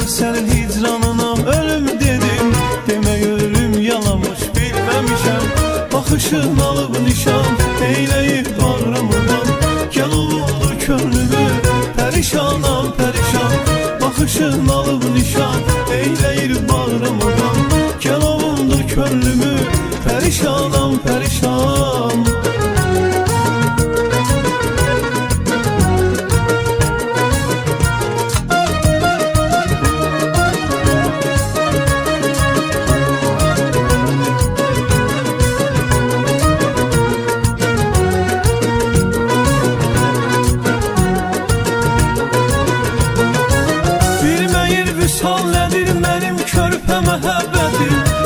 kadar senin hicranına ölüm dedim. Demək ölüm yalamış bilməmişəm. Baxışın alıb nişan eyləyib bağrımdan. Gəl oldu könlümü perişanam perişan. Baxışın alıb nişan eyləyir bağrımdan. Gəl oldu könlümü perişanam perişan.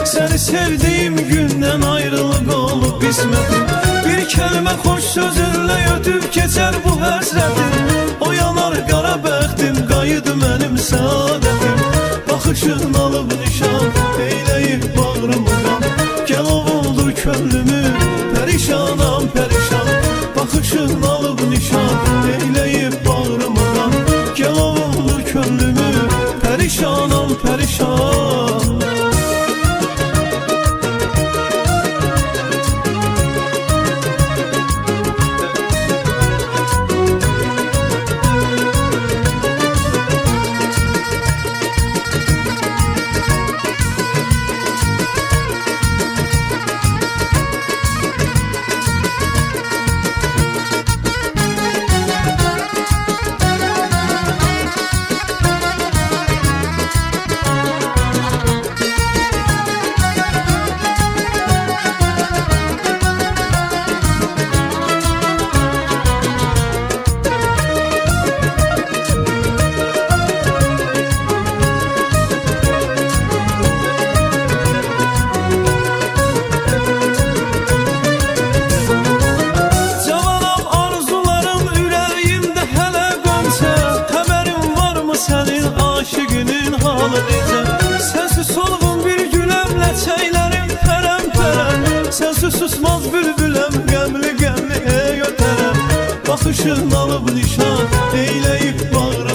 Seni sevdiğim günden ayrılık olup qismətim. Bir kəlmə xoş sözünlə ötüb keçər bu həsrətim. O yanar qara bəxtim, qayıdı mənim səadətim. Baxışın alıb nişan eyləyib bağrımdan. Gəl oldu könlümü perişanam perişan. Baxışın alıb nişan eyləyib bağrımdan. Gəl oldu könlümü perişanam perişan. Sensiz solğun bir güləmlə çəylərim pərəm-pərəm. Sensiz susmaz bülbüləm, qəmli-qəmli ey ötərəm. Baxışın alıb nişan eyləyib bağrımdan.